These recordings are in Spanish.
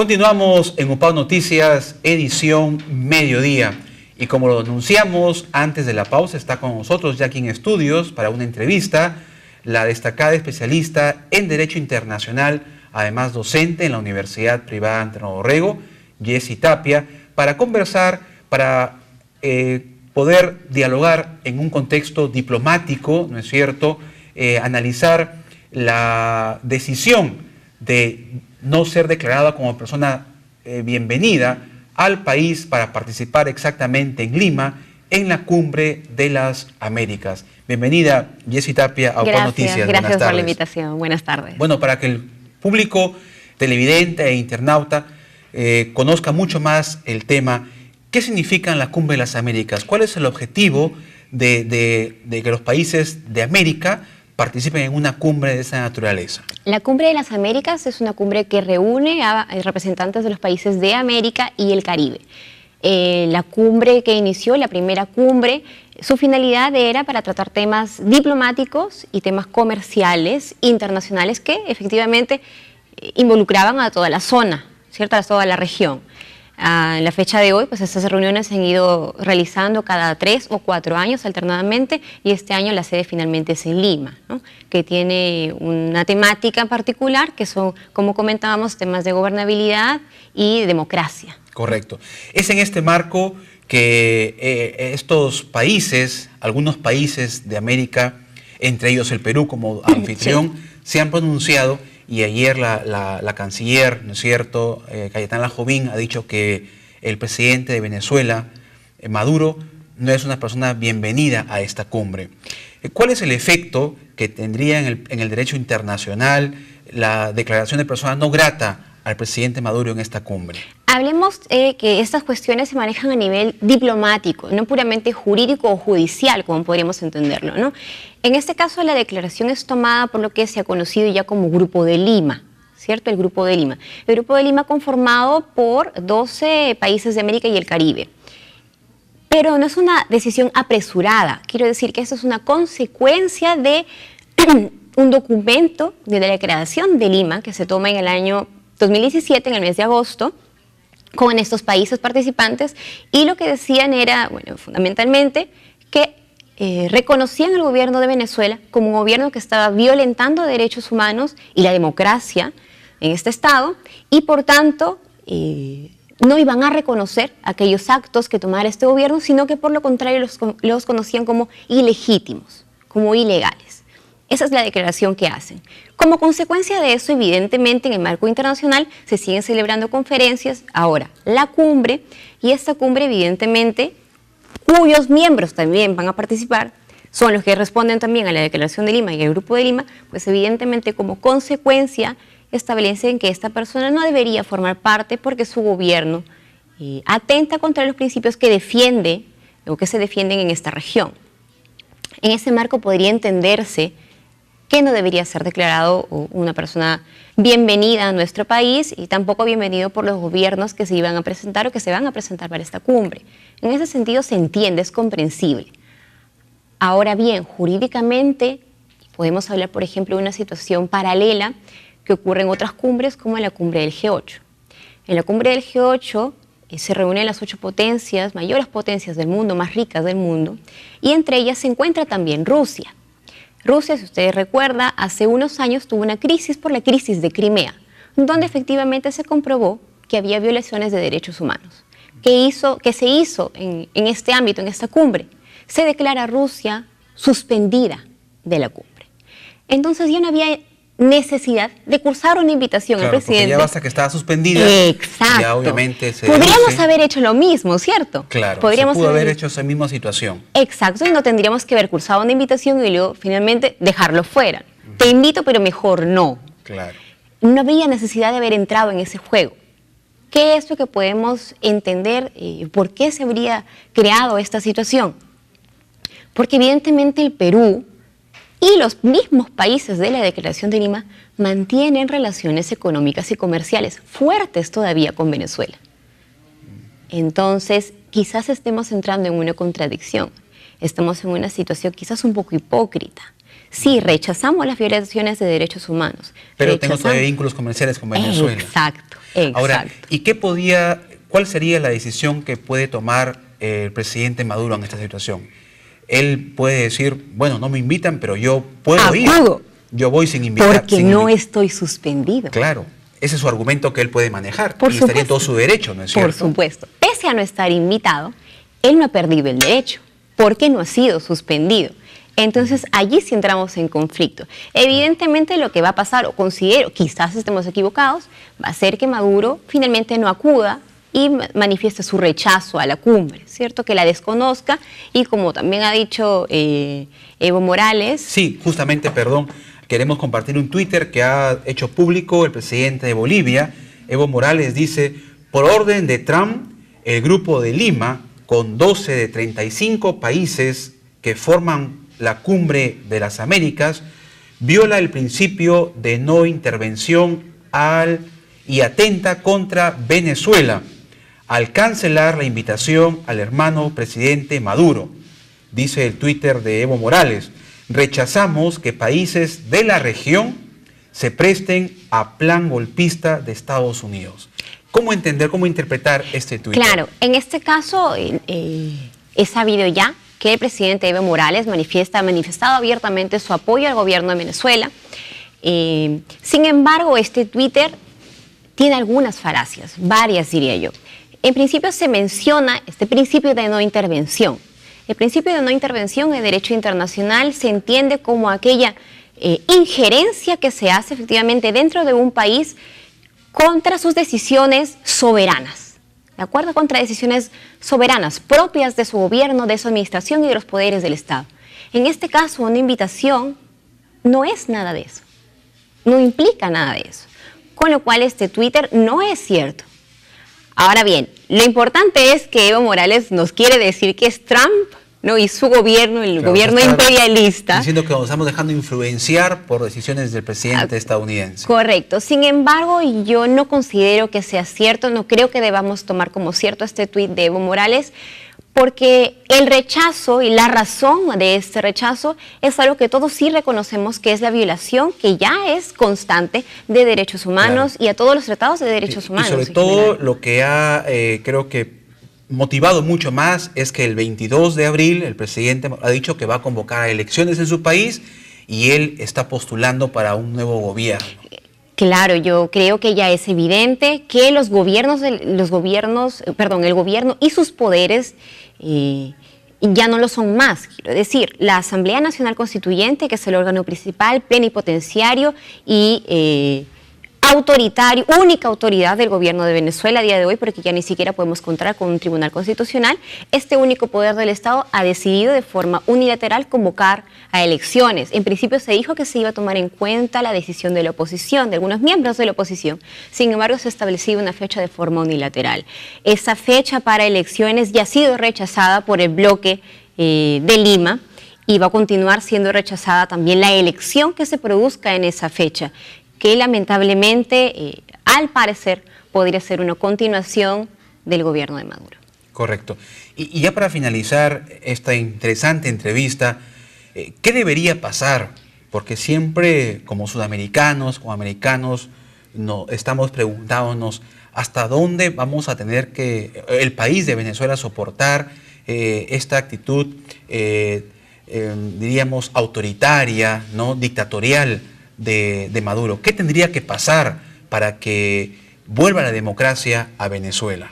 Continuamos en UPAO Noticias, edición mediodía. Y como lo anunciamos antes de la pausa, está con nosotros ya aquí en estudios para una entrevista la destacada especialista en Derecho Internacional, además docente en la Universidad Privada Antonio Dorrego, Jessy Tapia, para conversar, para poder dialogar en un contexto diplomático, ¿no es cierto?, analizar la decisión de no ser declarada como persona bienvenida al país para participar exactamente en Lima en la Cumbre de las Américas. Bienvenida, Jessy Tapia, a UPAO Noticias. Gracias por la invitación. Buenas tardes. Bueno, para que el público televidente e internauta conozca mucho más el tema, ¿qué significa la Cumbre de las Américas? ¿Cuál es el objetivo de que los países de América participen en una cumbre de esa naturaleza? La Cumbre de las Américas es una cumbre que reúne a representantes de los países de América y el Caribe. La cumbre que inició, la primera cumbre, su finalidad era para tratar temas diplomáticos y temas comerciales internacionales que efectivamente involucraban a toda la zona, ¿cierto?, a toda la región. En la fecha de hoy, pues estas reuniones se han ido realizando cada 3 o 4 años alternadamente, y este año la sede finalmente es en Lima, ¿no?, que tiene una temática en particular que son, como comentábamos, temas de gobernabilidad y democracia. Correcto. Es en este marco que estos países, algunos países de América, entre ellos el Perú como anfitrión, sí, se han pronunciado. Y ayer la canciller, ¿no es cierto?, Cayetana Jovín, ha dicho que el presidente de Venezuela, Maduro, no es una persona bienvenida a esta cumbre. ¿Cuál es el efecto que tendría en el derecho internacional la declaración de persona no grata al presidente Maduro en esta cumbre? Hablemos que estas cuestiones se manejan a nivel diplomático, no puramente jurídico o judicial, como podríamos entenderlo, ¿no? En este caso, la declaración es tomada por lo que se ha conocido ya como Grupo de Lima, ¿cierto? El Grupo de Lima. El Grupo de Lima conformado por 12 países de América y el Caribe. Pero no es una decisión apresurada. Quiero decir que esto es una consecuencia de un documento de la declaración de Lima que se toma en el año 2017, en el mes de agosto, con estos países participantes, y lo que decían era, bueno, fundamentalmente, que reconocían al gobierno de Venezuela como un gobierno que estaba violentando derechos humanos y la democracia en este estado, y por tanto no iban a reconocer aquellos actos que tomara este gobierno, sino que por lo contrario los conocían como ilegítimos, como ilegales. Esa es la declaración que hacen. Como consecuencia de eso, evidentemente, en el marco internacional se siguen celebrando conferencias, ahora la cumbre, y esta cumbre, evidentemente, cuyos miembros también van a participar, son los que responden también a la Declaración de Lima y al Grupo de Lima, pues evidentemente como consecuencia establecen que esta persona no debería formar parte porque su gobierno atenta contra los principios que defiende o que se defienden en esta región. En ese marco podría entenderse que no debería ser declarado una persona bienvenida a nuestro país y tampoco bienvenido por los gobiernos que se iban a presentar o que se van a presentar para esta cumbre. En ese sentido se entiende, es comprensible. Ahora bien, jurídicamente podemos hablar, por ejemplo, de una situación paralela que ocurre en otras cumbres, como en la cumbre del G8. En la cumbre del G8 se reúnen las 8 potencias, mayores potencias del mundo, más ricas del mundo, y entre ellas se encuentra también Rusia. Rusia, si ustedes recuerdan, hace unos años tuvo una crisis por la crisis de Crimea, donde efectivamente se comprobó que había violaciones de derechos humanos. ¿Qué se hizo en este ámbito, en esta cumbre? Se declara Rusia suspendida de la cumbre. Entonces ya no había necesidad de cursar una invitación al presidente. Ya basta que estaba suspendida. Exacto. Ya obviamente podríamos haber hecho lo mismo, ¿cierto? Claro, podríamos se pudo haber hecho esa misma situación. Exacto, y no tendríamos que haber cursado una invitación y luego finalmente dejarlo fuera. Te invito, pero mejor no. Claro. No había necesidad de haber entrado en ese juego. ¿Qué es lo que podemos entender? ¿Por qué se habría creado esta situación? Porque evidentemente el Perú y los mismos países de la Declaración de Lima mantienen relaciones económicas y comerciales fuertes todavía con Venezuela. Entonces, quizás estemos entrando en una contradicción. Estamos en una situación quizás un poco hipócrita. Sí, rechazamos las violaciones de derechos humanos. Pero tengo todavía vínculos comerciales con Venezuela. Exacto. Exacto. Ahora, cuál sería la decisión que puede tomar el presidente Maduro en esta situación? Él puede decir, bueno, no me invitan, pero yo puedo ir. Yo voy sin invitar. Porque no estoy suspendido. Claro, ese es su argumento que él puede manejar. Por y supuesto. estaría en todo su derecho, ¿no es cierto? Por supuesto. Pese a no estar invitado, él no ha perdido el derecho, porque no ha sido suspendido. Entonces, allí sí entramos en conflicto. Evidentemente, lo que va a pasar, o considero, quizás estemos equivocados, va a ser que Maduro finalmente no acuda y manifieste su rechazo a la cumbre, ¿cierto? Que la desconozca y, como también ha dicho Evo Morales... Sí, justamente, perdón, queremos compartir un Twitter que ha hecho público el presidente de Bolivia. Evo Morales dice, por orden de Trump, el Grupo de Lima, con 12 de 35 países que forman la Cumbre de las Américas, viola el principio de no intervención y atenta contra Venezuela al cancelar la invitación al hermano presidente Maduro. Dice el Twitter de Evo Morales, rechazamos que países de la región se presten a plan golpista de Estados Unidos. ¿Cómo entender, cómo interpretar este tuit? Claro, en este caso es sabido ya que el presidente Evo Morales ha manifestado abiertamente su apoyo al gobierno de Venezuela. Sin embargo, este Twitter tiene algunas falacias, varias diría yo. En principio se menciona este principio de no intervención. El principio de no intervención en derecho internacional se entiende como aquella injerencia que se hace efectivamente dentro de un país contra sus decisiones soberanas, ¿de acuerdo? Contra decisiones soberanas propias de su gobierno, de su administración y de los poderes del Estado. En este caso, una invitación no es nada de eso, no implica nada de eso, con lo cual este Twitter no es cierto. Ahora bien, lo importante es que Evo Morales nos quiere decir que es Trump, ¿no? Y su gobierno, el gobierno imperialista. Diciendo que nos estamos dejando influenciar por decisiones del presidente estadounidense. Correcto. Sin embargo, yo no considero que sea cierto, no creo que debamos tomar como cierto este tuit de Evo Morales, porque el rechazo y la razón de este rechazo es algo que todos sí reconocemos, que es la violación que ya es constante de derechos humanos, claro, y a todos los tratados de derechos humanos. Y sobre todo lo que ha, creo que, motivado mucho más es que el 22 de abril el presidente ha dicho que va a convocar a elecciones en su país y él está postulando para un nuevo gobierno. Claro, yo creo que ya es evidente que el gobierno y sus poderes ya no lo son más. Quiero decir, la Asamblea Nacional Constituyente, que es el órgano principal, plenipotenciario y autoritario, única autoridad del gobierno de Venezuela a día de hoy, porque ya ni siquiera podemos contar con un tribunal constitucional, este único poder del Estado ha decidido de forma unilateral convocar a elecciones. En principio se dijo que se iba a tomar en cuenta la decisión de la oposición, de algunos miembros de la oposición. Sin embargo, se ha establecido una fecha de forma unilateral. Esa fecha para elecciones ya ha sido rechazada por el bloque de Lima, y va a continuar siendo rechazada también la elección que se produzca en esa fecha, que lamentablemente, al parecer, podría ser una continuación del gobierno de Maduro. Correcto. Y ya para finalizar esta interesante entrevista, ¿qué debería pasar? Porque siempre, como sudamericanos, como americanos, estamos preguntándonos hasta dónde vamos a tener que, el país de Venezuela, soportar esta actitud, diríamos, autoritaria, ¿no? Dictatorial de Maduro. ¿Qué tendría que pasar para que vuelva la democracia a Venezuela?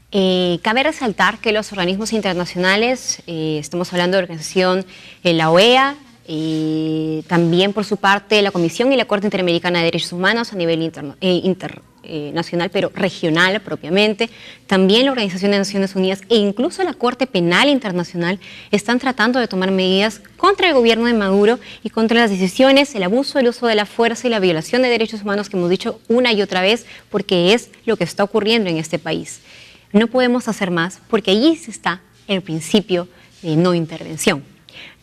Cabe resaltar que los organismos internacionales, estamos hablando de la organización, la OEA, y también por su parte la Comisión y la Corte Interamericana de Derechos Humanos a nivel internacional, pero regional propiamente, también la Organización de Naciones Unidas e incluso la Corte Penal Internacional están tratando de tomar medidas contra el gobierno de Maduro y contra las decisiones, el abuso, el uso de la fuerza y la violación de derechos humanos que hemos dicho una y otra vez, porque es lo que está ocurriendo en este país. No podemos hacer más porque allí está el principio de no intervención.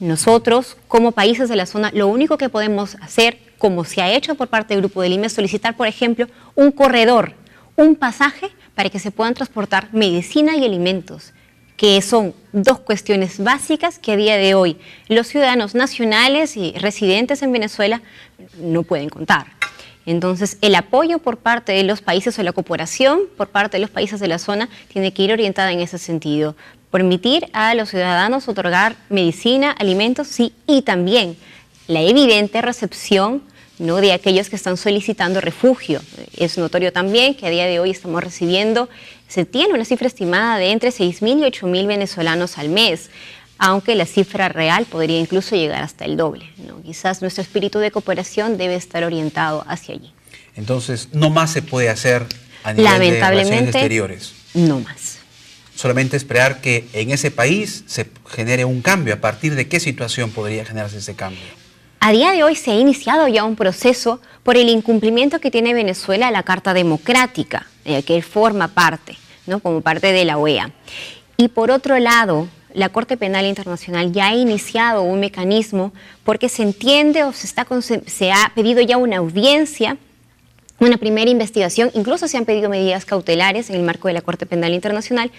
Nosotros, como países de la zona, lo único que podemos hacer, como se ha hecho por parte del Grupo de Lima, es solicitar, por ejemplo, un corredor, un pasaje para que se puedan transportar medicina y alimentos, que son dos cuestiones básicas que a día de hoy los ciudadanos nacionales y residentes en Venezuela no pueden contar. Entonces, el apoyo por parte de los países o la cooperación por parte de los países de la zona tiene que ir orientada en ese sentido. Permitir a los ciudadanos otorgar medicina, alimentos, sí, y también la evidente recepción, ¿no?, de aquellos que están solicitando refugio. Es notorio también que a día de hoy estamos recibiendo, se tiene una cifra estimada de entre 6.000 y 8.000 venezolanos al mes, aunque la cifra real podría incluso llegar hasta el doble, ¿no? Quizás nuestro espíritu de cooperación debe estar orientado hacia allí. Entonces, no más se puede hacer a nivel de relaciones exteriores. No más. Solamente esperar que en ese país se genere un cambio. ¿A partir de qué situación podría generarse ese cambio? A día de hoy se ha iniciado ya un proceso por el incumplimiento que tiene Venezuela a la Carta Democrática, que él forma parte, ¿no?, como parte de la OEA. Y por otro lado, la Corte Penal Internacional ya ha iniciado un mecanismo porque se entiende o se ha pedido ya una audiencia, una primera investigación, incluso se han pedido medidas cautelares en el marco de la Corte Penal Internacional,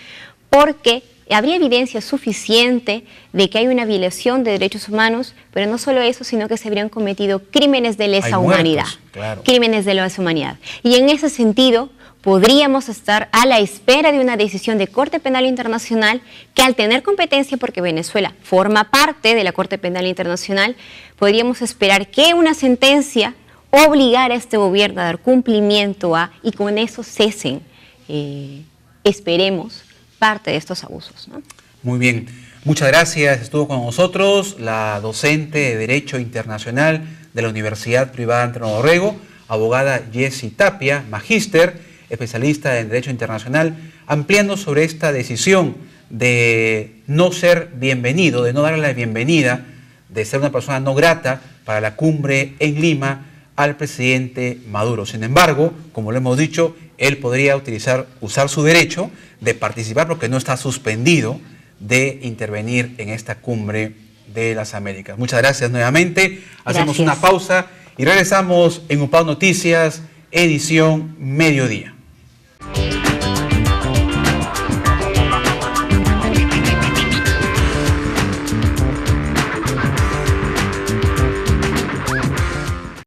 porque habría evidencia suficiente de que hay una violación de derechos humanos, pero no solo eso, sino que se habrían cometido crímenes de lesa humanidad. Claro. Crímenes de lesa humanidad. Y en ese sentido, podríamos estar a la espera de una decisión de Corte Penal Internacional que, al tener competencia, porque Venezuela forma parte de la Corte Penal Internacional, podríamos esperar que una sentencia obligara a este gobierno a dar cumplimiento a, y con eso cesen, esperemos, parte de estos abusos, ¿no? Muy bien, muchas gracias. Estuvo con nosotros la docente de Derecho Internacional de la Universidad Privada Antonio Dorrego, abogada Jessie Tapia, magíster, especialista en Derecho Internacional, ampliando sobre esta decisión de no ser bienvenido, de no darle la bienvenida, de ser una persona no grata para la cumbre en Lima al presidente Maduro. Sin embargo, como lo hemos dicho, él podría usar su derecho de participar, porque no está suspendido de intervenir en esta cumbre de las Américas. Muchas gracias nuevamente. Hacemos una pausa y regresamos en UPAO Noticias, edición mediodía.